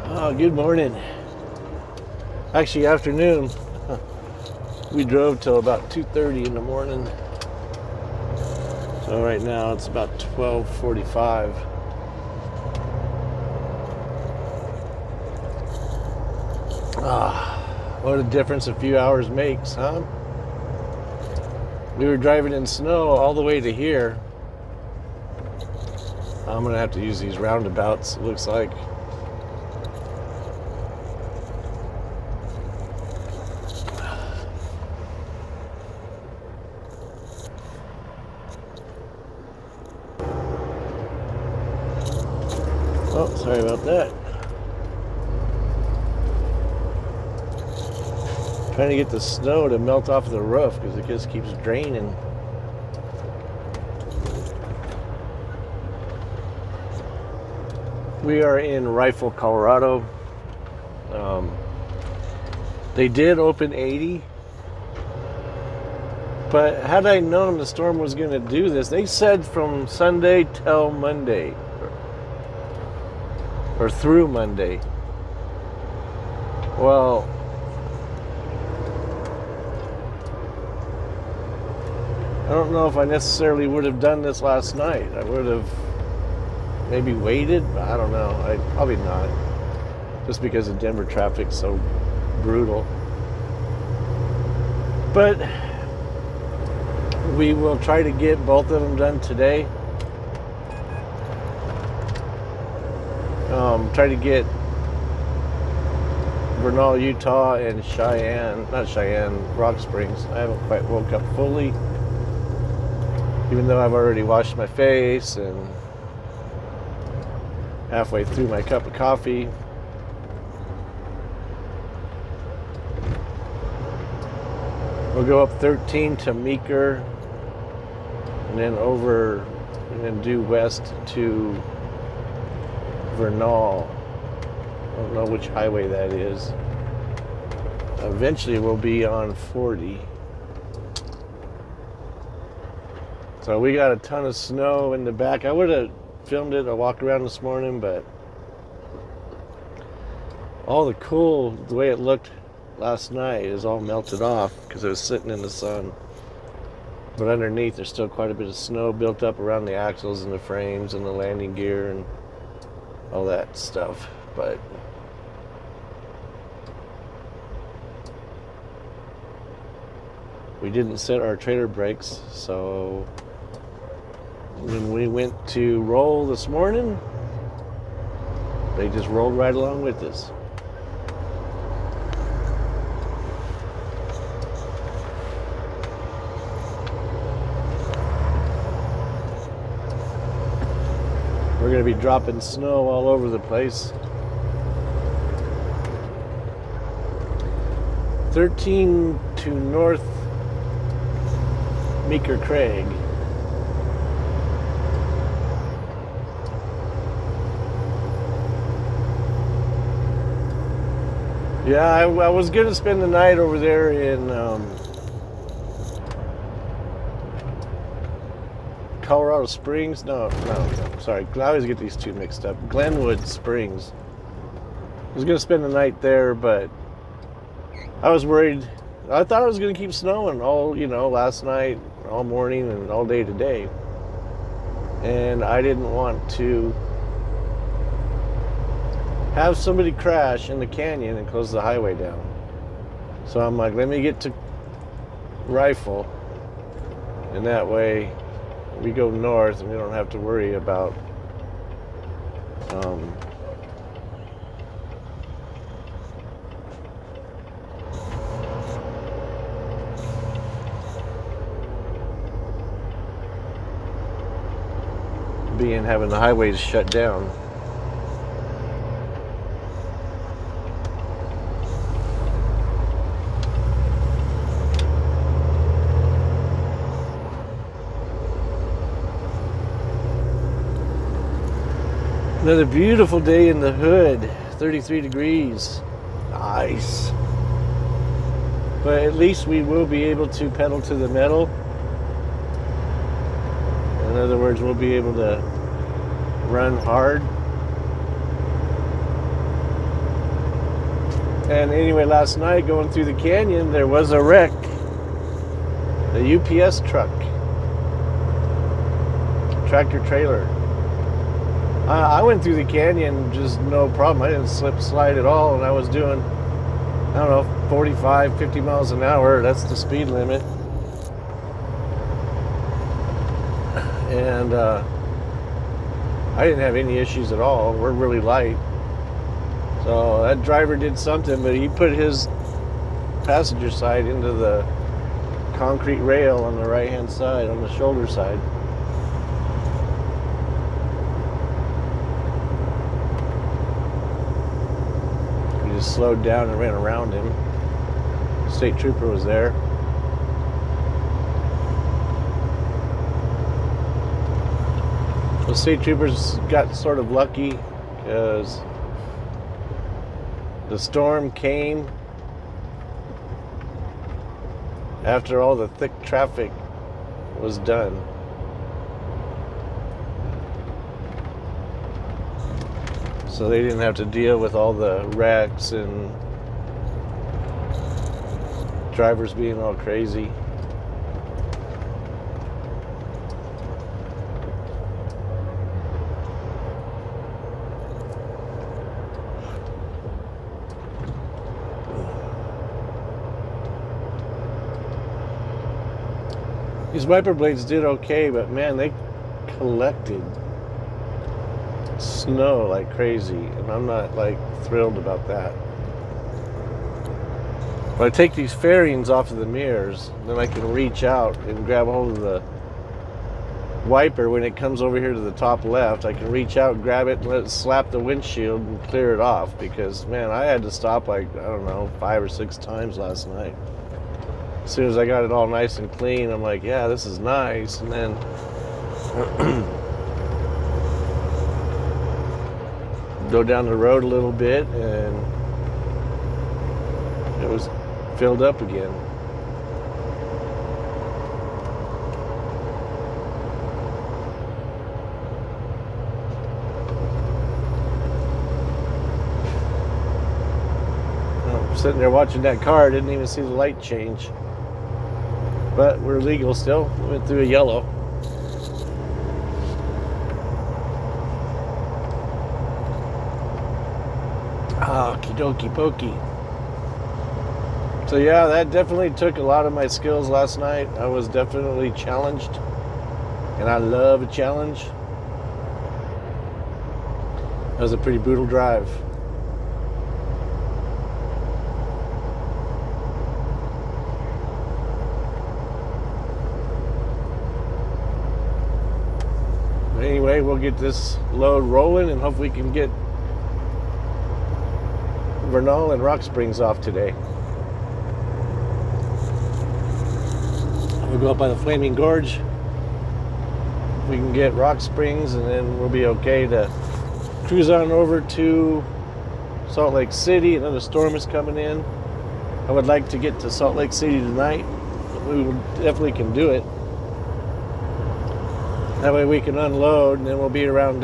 Oh, good morning. Actually, afternoon. We drove till about 2:30 in the morning. So right now it's about 12:45. What a difference a few hours makes, huh? We were driving in snow all the way to here. I'm gonna have to use these roundabouts, it looks like. Oh, sorry about that. Trying to get the snow to melt off the roof because it just keeps draining. We are in Rifle, Colorado. They did open 80, but had I known the storm was going to do this, they said from Sunday till Monday, or through Monday. Well, I don't know if I necessarily would have done this last night. I would have maybe waited, but I don't know. Probably not. Just because the Denver traffic's so brutal. But we will try to get both of them done today. Try to get Vernal, Utah and Rock Springs. I haven't quite woke up fully, even though I've already washed my face and halfway through my cup of coffee. We'll go up 13 to Meeker and then over and then due west to Vernal. I don't know which highway that is. Eventually we'll be on 40. So we got a ton of snow in the back. I would have filmed it, I walked around this morning, but all the way it looked last night is all melted off because it was sitting in the sun. But underneath there's still quite a bit of snow built up around the axles and the frames and the landing gear and all that stuff. But we didn't set our trailer brakes, so when we went to roll this morning, they just rolled right along with us. We're going to be dropping snow all over the place. 13 to North Meeker Craig. Yeah, I was going to spend the night over there in Colorado Springs. No, sorry. I always get these two mixed up. Glenwood Springs. I was going to spend the night there, but I was worried. I thought it was going to keep snowing all, last night, all morning, and all day today. And I didn't want to have somebody crash in the canyon and close the highway down. So I'm like, let me get to Rifle, and that way we go north and we don't have to worry about having the highways shut down. Another beautiful day in the hood, 33 degrees, nice. But at least we will be able to pedal to the metal. In other words, we'll be able to run hard. And anyway, last night going through the canyon, there was a wreck. The UPS truck. Tractor trailer. I went through the canyon just no problem. I didn't slip slide at all, and I was doing, I don't know, 45, 50 miles an hour. That's the speed limit. And I didn't have any issues at all. We're really light. So that driver did something, but he put his passenger side into the concrete rail on the right-hand side, on the shoulder side. He just slowed down and ran around him. The state trooper was there. The state troopers got sort of lucky because the storm came after all the thick traffic was done. So they didn't have to deal with all the wrecks and drivers being all crazy. These wiper blades did okay, but man, they collected snow like crazy, and I'm not like thrilled about that. If I take these fairings off of the mirrors, then I can reach out and grab hold of the wiper when it comes over here to the top left. I can reach out, grab it, and let it slap the windshield and clear it off, because man, I had to stop like, I don't know, 5 or 6 times last night. As soon as I got it all nice and clean, I'm like, yeah, this is nice. And then go down the road a little bit, and it was filled up again. I'm sitting there watching that car, didn't even see the light change. But we're legal still. We went through a yellow. Okie dokie pokey. So yeah, that definitely took a lot of my skills last night. I was definitely challenged. And I love a challenge. That was a pretty brutal drive. Anyway, we'll get this load rolling and hopefully we can get Vernal and Rock Springs off today. We'll go up by the Flaming Gorge. We can get Rock Springs, and then we'll be okay to cruise on over to Salt Lake City. Another storm is coming in. I would like to get to Salt Lake City tonight. We definitely can do it. That way we can unload, and then we'll be around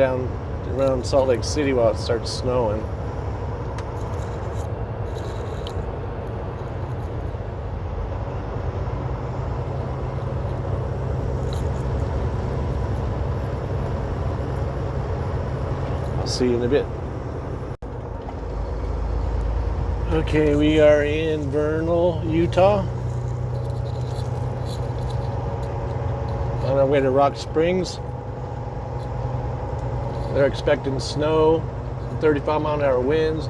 Salt Lake City while it starts snowing. I'll see you in a bit. Okay, we are in Vernal, Utah. On our way to Rock Springs. They're expecting snow, 35-mile-an-hour winds,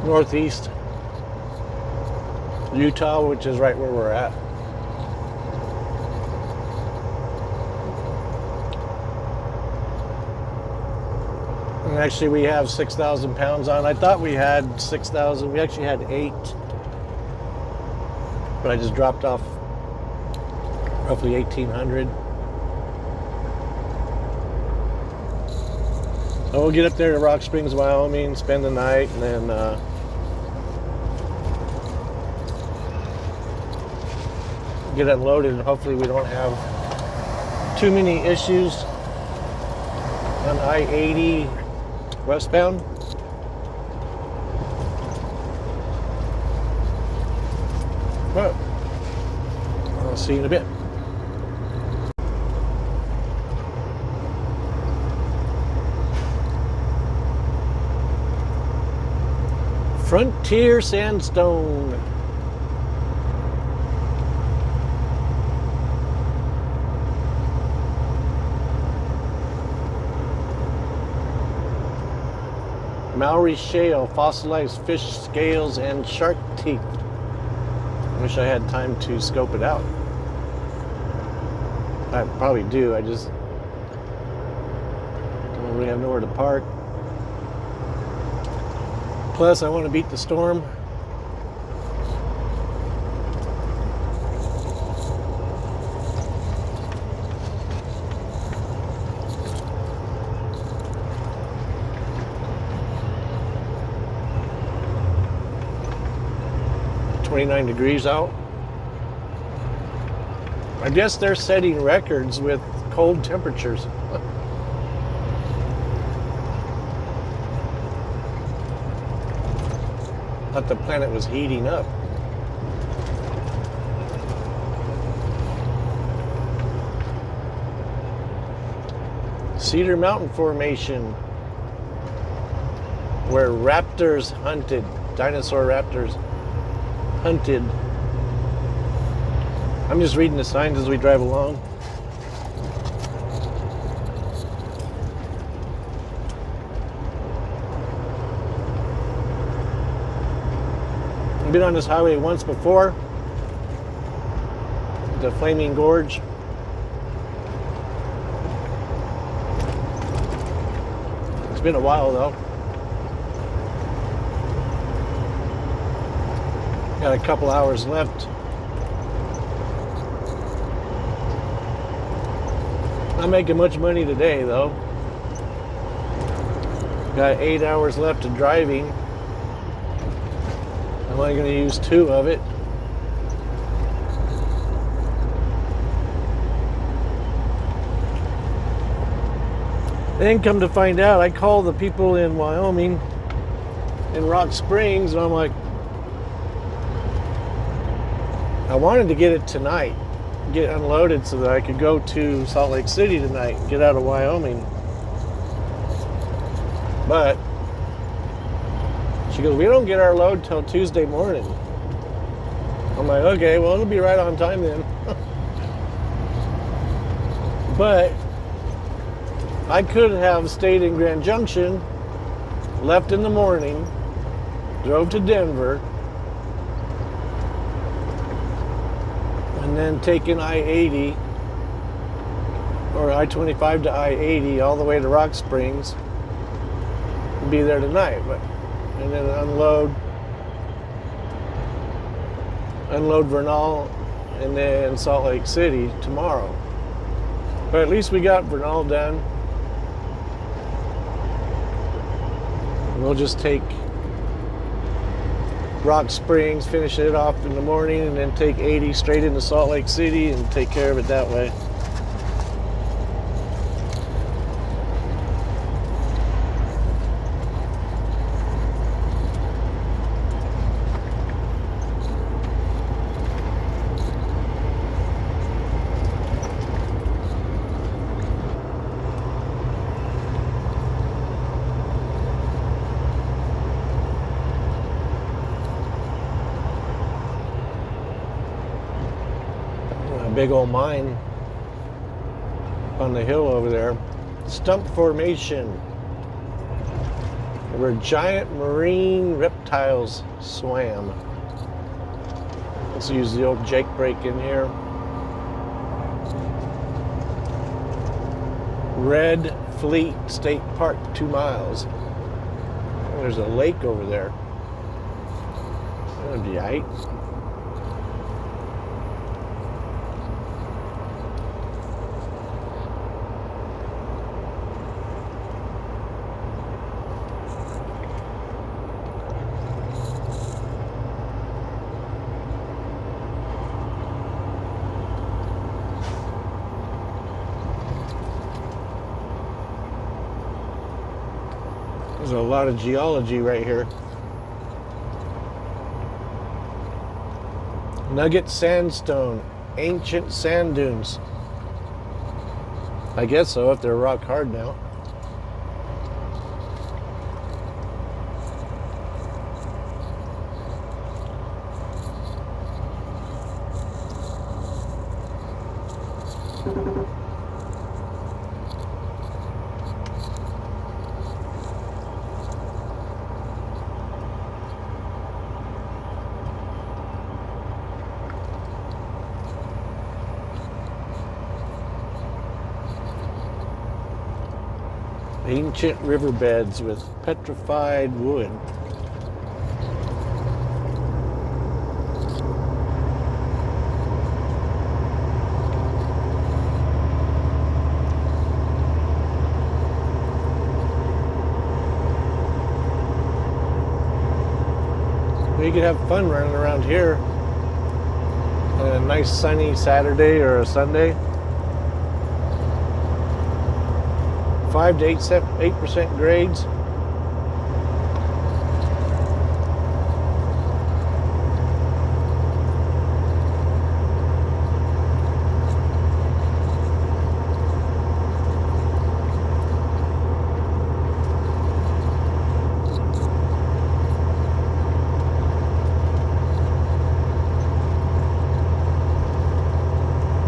northeast Utah, which is right where we're at. And actually we have 6,000 pounds on. I thought we had 6,000. We actually had 8. But I just dropped off roughly 1,800. So we'll get up there to Rock Springs, Wyoming, spend the night, and then get unloaded, and hopefully we don't have too many issues on I-80 westbound. But I'll see you in a bit. Frontier Sandstone. Maori shale, fossilized fish scales, and shark teeth. Wish I had time to scope it out. I probably do. I just don't really have nowhere to park. Plus, I want to beat the storm. .29 degrees out. I guess they're setting records with cold temperatures. Thought the planet was heating up. Cedar Mountain Formation, where raptors hunted, dinosaur raptors hunted. I'm just reading the signs as we drive along. I've been on this highway once before, the Flaming Gorge. It's been a while though. Got a couple hours left. Not making much money today though. Got 8 hours left of driving. I'm only going to use 2 of it. Then come to find out, I called the people in Wyoming, in Rock Springs, and I'm like, I wanted to get it tonight, get unloaded so that I could go to Salt Lake City tonight, get out of Wyoming. But she goes, we don't get our load till Tuesday morning. I'm like, okay, well, it'll be right on time then. But I could have stayed in Grand Junction, left in the morning, drove to Denver, and then taken I-80 or I-25 to I-80 all the way to Rock Springs and be there tonight. But and then unload Vernal and then Salt Lake City tomorrow. But at least we got Vernal done. We'll just take Rock Springs, finish it off in the morning, and then take 80 straight into Salt Lake City and take care of it that way. Big old mine on the hill over there. Stump Formation, where giant marine reptiles swam. Let's use the old Jake brake in here. Red Fleet State Park, 2 miles. There's a lake over there. That'd be right. There's a lot of geology right here. Nugget sandstone, ancient sand dunes. I guess so, if they're rock hard now. Ancient riverbeds with petrified wood. You could have fun running around here on a nice sunny Saturday or a Sunday. 5 to 8% grades.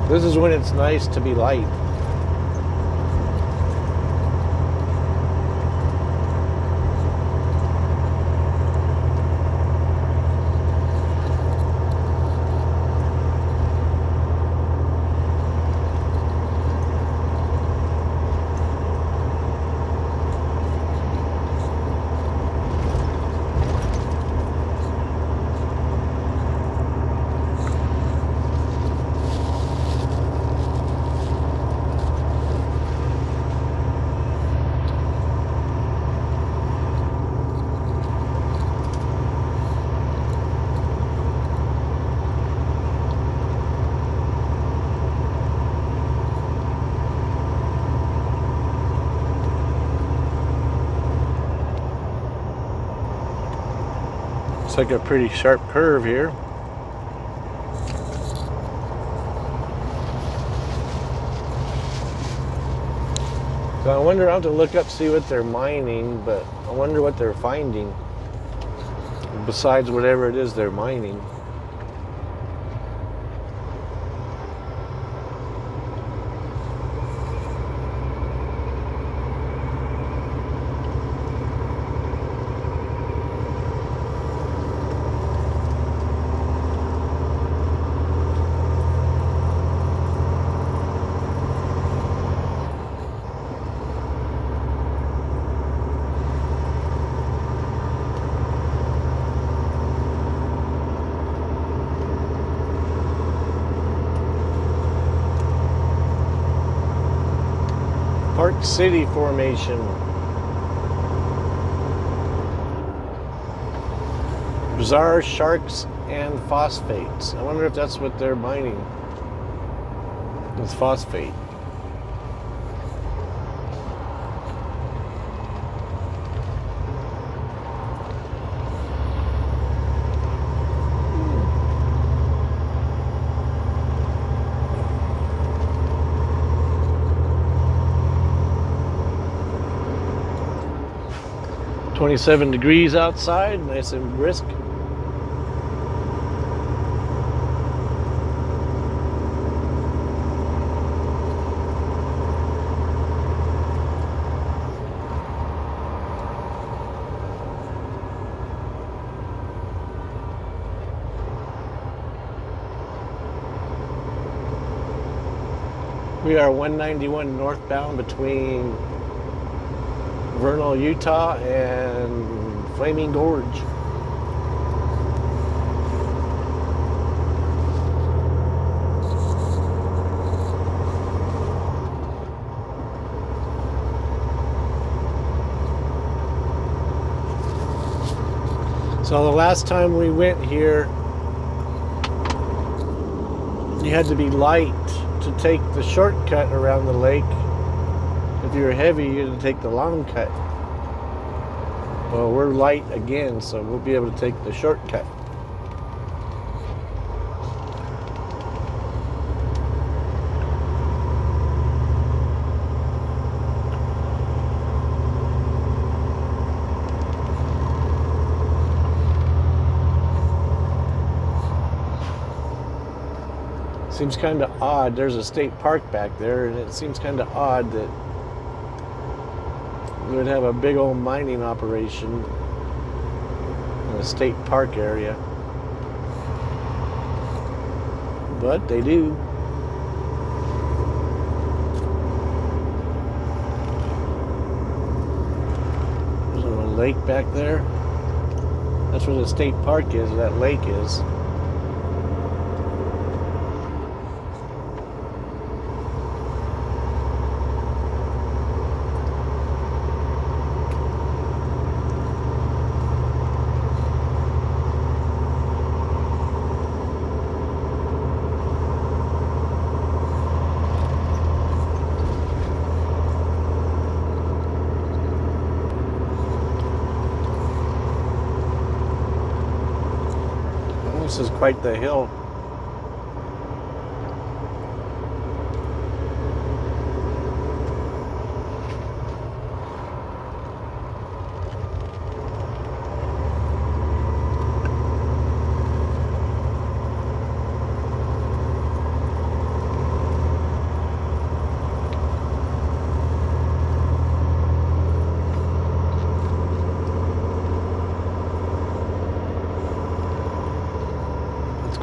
This is when it's nice to be light. It's like a pretty sharp curve here. So I wonder, I'll have to look up, see what they're mining, but I wonder what they're finding besides whatever it is they're mining. Park City Formation. Bizarre sharks and phosphates. I wonder if that's what they're mining. It's phosphate. Hmm. 27 degrees outside, nice and brisk. We are 191 northbound between Vernal, Utah and Flaming Gorge. So the last time we went here, you had to be light to take the shortcut around the lake. If you were heavy, you had to take the long cut. Well, we're light again, so we'll be able to take the shortcut. Seems kind of odd. There's a state park back there, and it seems kind of odd that we would have a big old mining operation in a state park area. But they do. There's a lake back there. That's where the state park is, that lake is. This is quite the hill.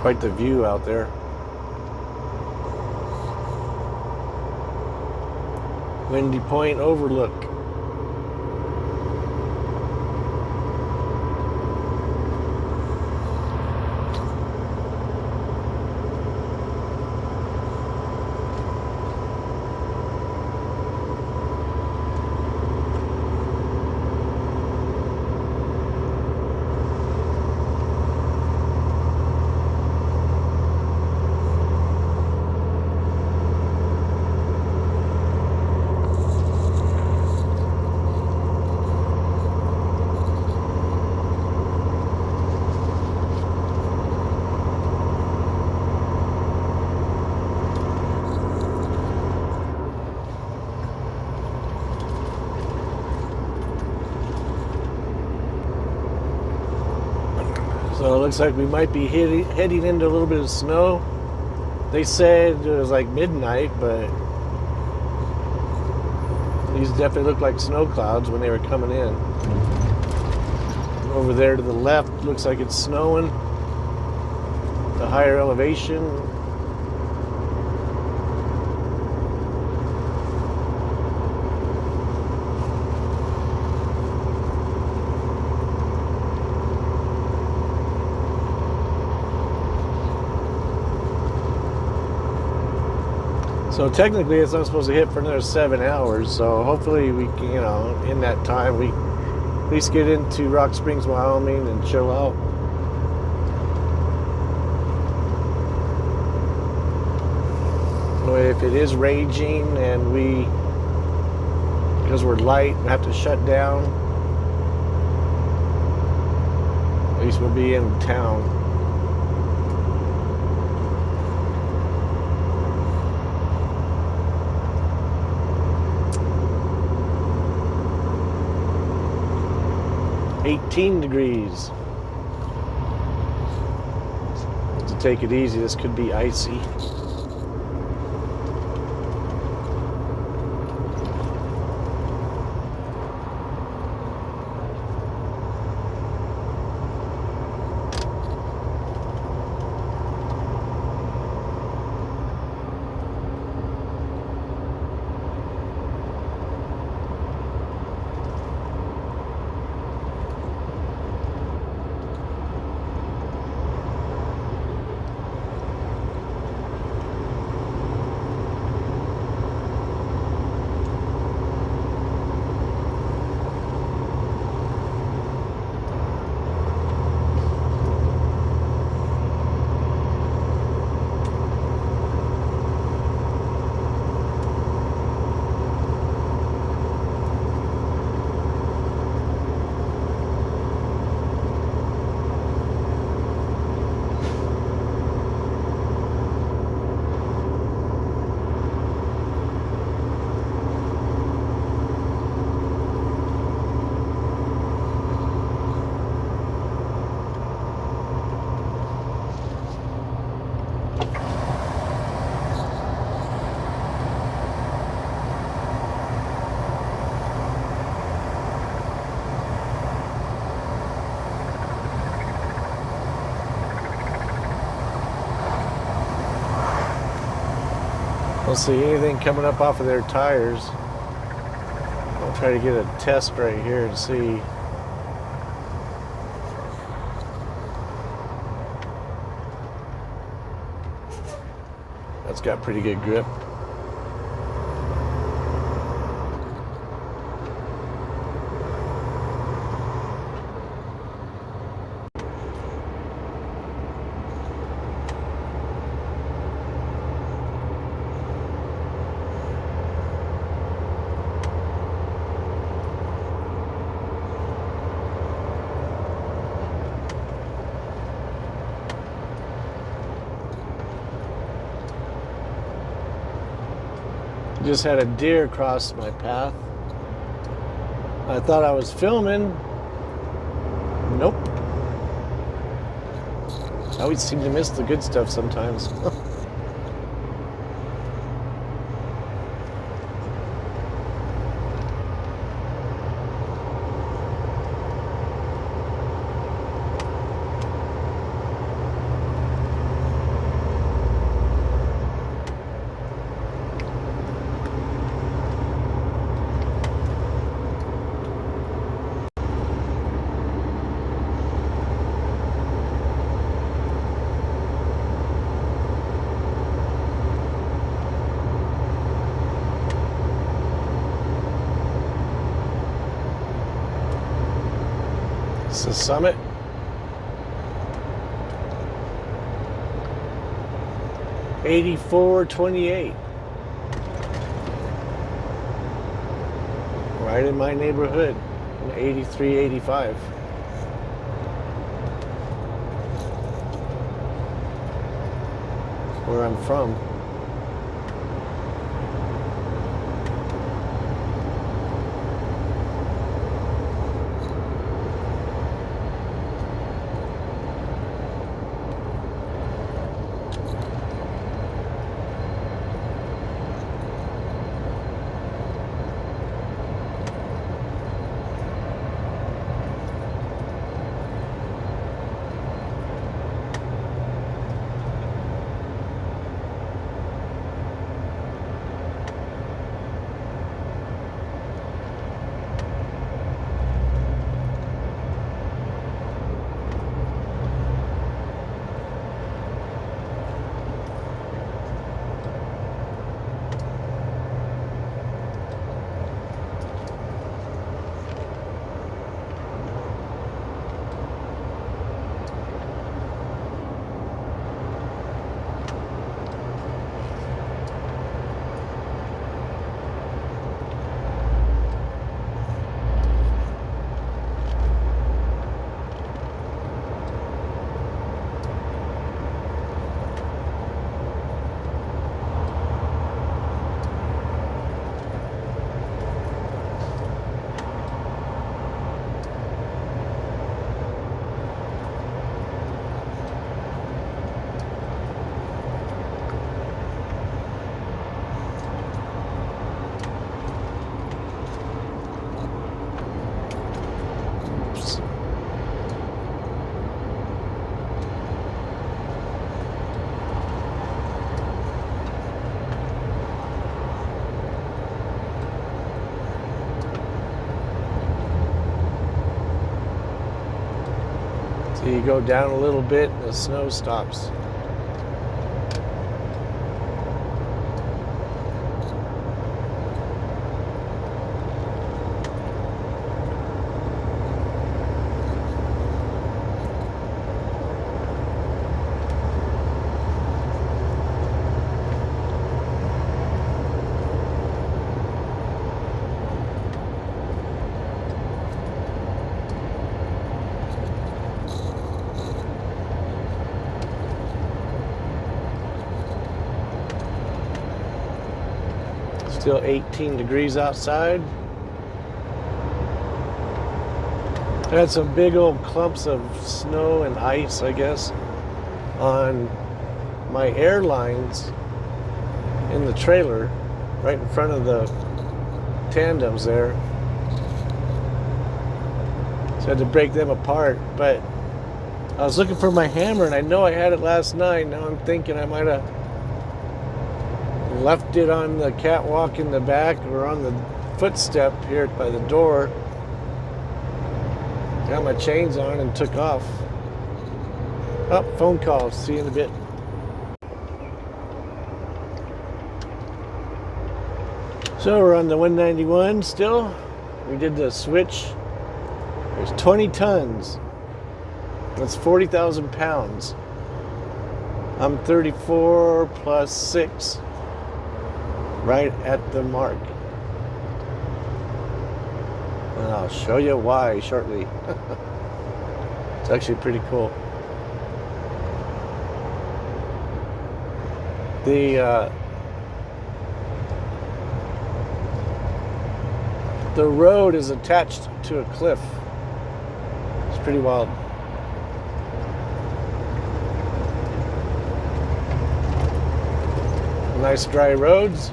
Quite the view out there. Windy Point Overlook. So it looks like we might be heading into a little bit of snow. They said it was like midnight, but these definitely look like snow clouds when they were coming in. Over there to the left, looks like it's snowing. The higher elevation. So technically it's not supposed to hit for another 7 hours, so hopefully we can, you know, in that time we at least get into Rock Springs, Wyoming and chill out. If it is raging and we, because we're light, have to shut down, at least we'll be in town. $18 degrees. To take it easy, this could be icy. Don't see anything coming up off of their tires. I'll try to get a test right here and see. That's got pretty good grip. Just had a deer cross my path. I thought I was filming. Nope. I always seem to miss the good stuff sometimes. It's the summit. $84.28. Right in my neighborhood. $83.85. Where I'm from. So you go down a little bit and the snow stops. Still 18 degrees outside. I had some big old clumps of snow and ice, I guess, on my airlines in the trailer right in front of the tandems there. So I had to break them apart, but I was looking for my hammer and I know I had it last night. Now I'm thinking I might have left it on the catwalk in the back or on the footstep here by the door. Got my chains on and took off. Oh, phone call. See you in a bit. So we're on the 191 still. We did the switch. There's 20 tons. That's 40,000 pounds. I'm 34 plus 6. Right at the mark. And I'll show you why shortly. It's actually pretty cool. The road is attached to a cliff. It's pretty wild. Nice dry roads.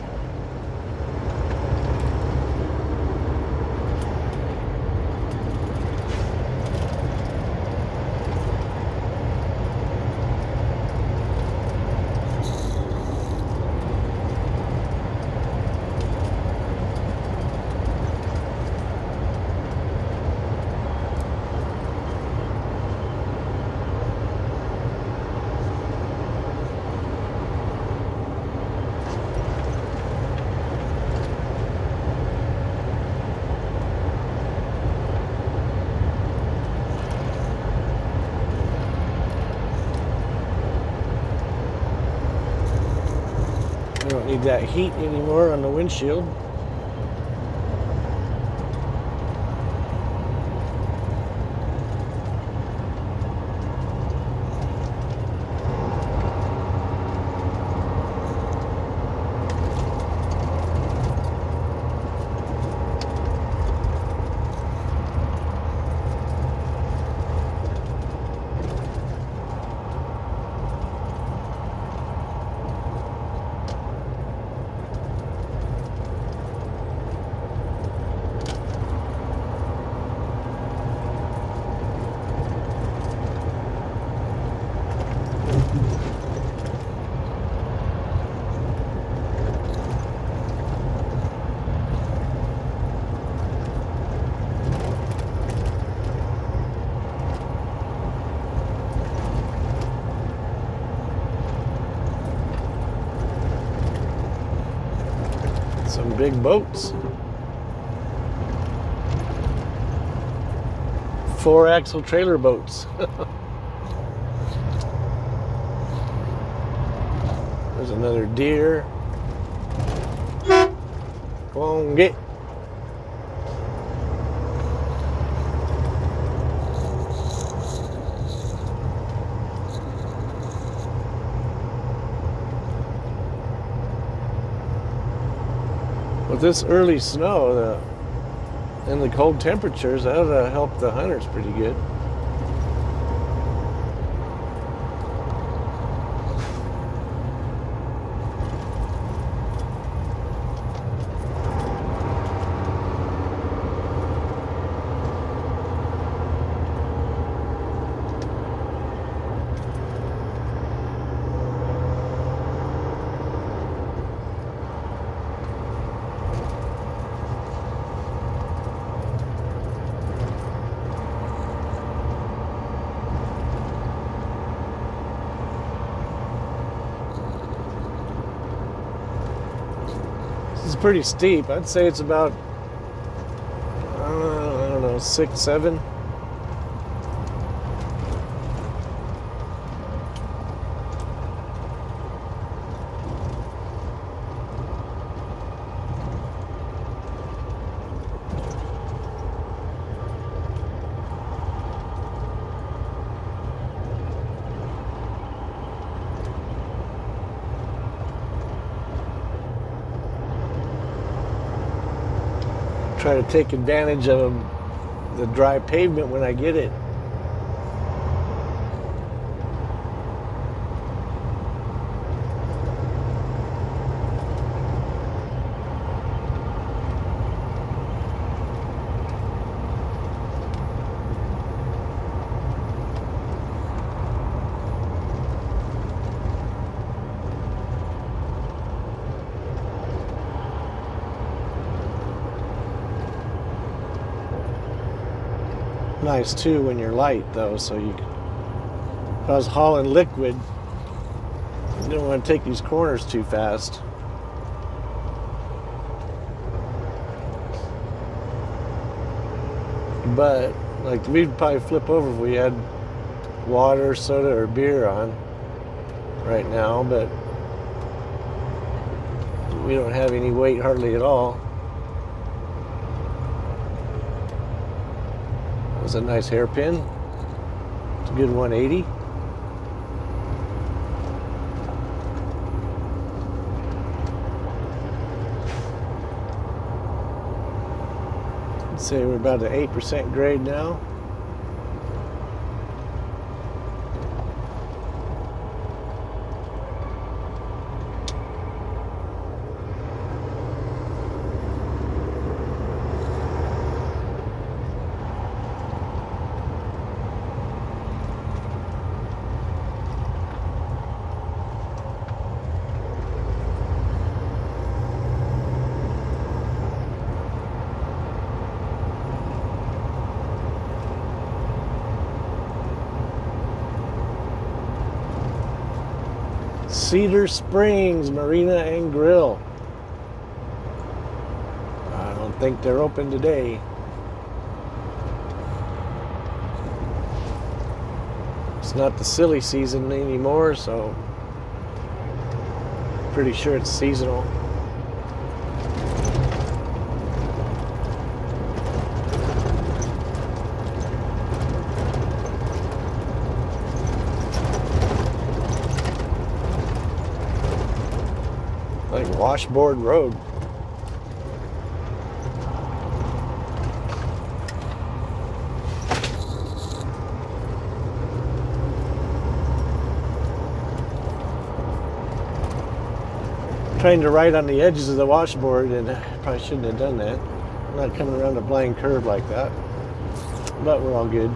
I don't need that heat anymore on the windshield. Some big boats. 4-axle trailer boats. There's another deer. Come on, get. With this early snow and the cold temperatures, that ought to help the hunters pretty good. It's pretty steep. I'd say it's about, I don't know, 6, 7. Try to take advantage of the dry pavement when I get it. Nice too when you're light though, so if I was hauling liquid, you don't want to take these corners too fast. But like we'd probably flip over if we had water, soda, or beer on right now, but we don't have any weight hardly at all. That was a nice hairpin. It's a good 180. Let's say we're about at 8% grade now. Cedar Springs Marina and Grill. I don't think they're open today. It's not the silly season anymore, so pretty sure it's seasonal. Like Washboard Road. Trying to ride on the edges of the washboard, and I probably shouldn't have done that. I'm not coming around a blind curve like that, but we're all good.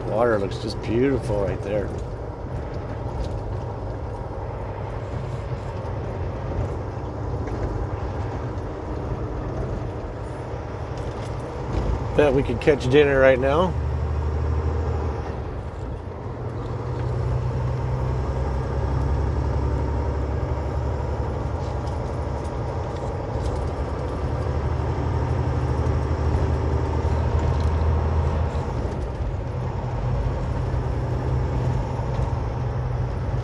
Water looks just beautiful right there. Bet we could catch dinner right now.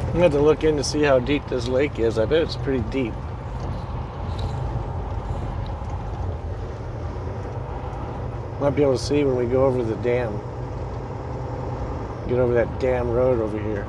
I'm going to look in to see how deep this lake is. I bet it's pretty deep. Might be able to see when we go over the dam. Get over that dam road over here.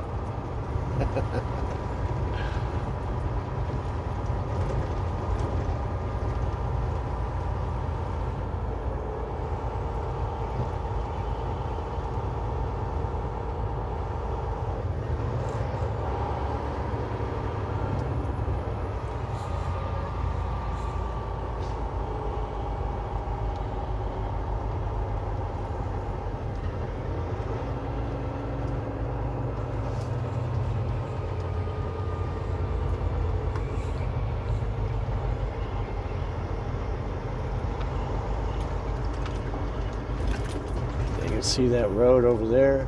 You can see that road over there.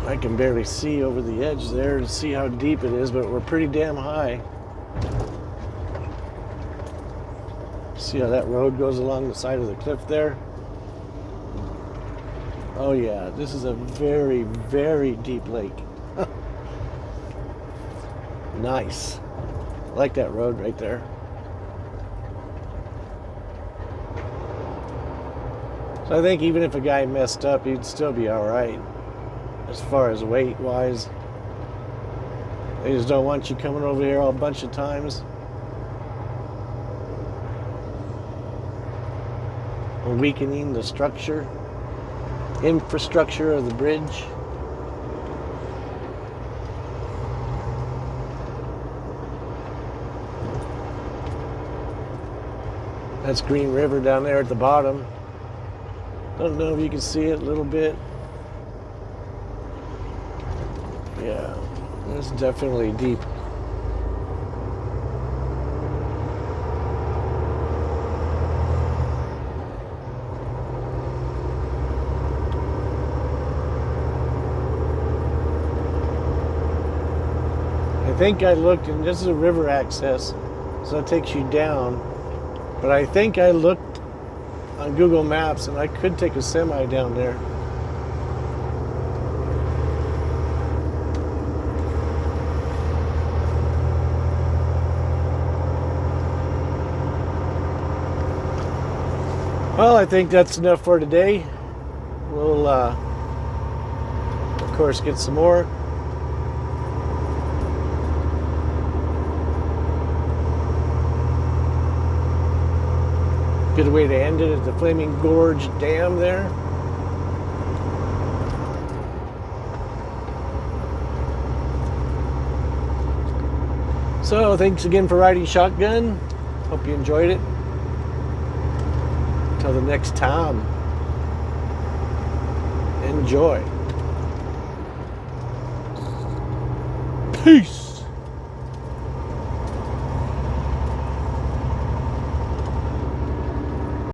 I can barely see over the edge there to see how deep it is, but we're pretty damn high. See how that road goes along the side of the cliff there? Oh yeah, this is a very, very deep lake. Nice. I like that road right there. So I think even if a guy messed up, he'd still be all right. as far as weight wise. They just don't want you coming over here a bunch of times. Weakening the infrastructure of the bridge. That's Green River down there at the bottom. Don't know if you can see it a little bit. Yeah, it's definitely deep. I think I looked, and this is a river access, so it takes you down. But I think I looked on Google Maps, and I could take a semi down there. Well, I think that's enough for today. We'll, of course, get some more. Good way to end it at the Flaming Gorge Dam there. So, thanks again for riding shotgun. Hope you enjoyed it. Until the next time, enjoy. Peace.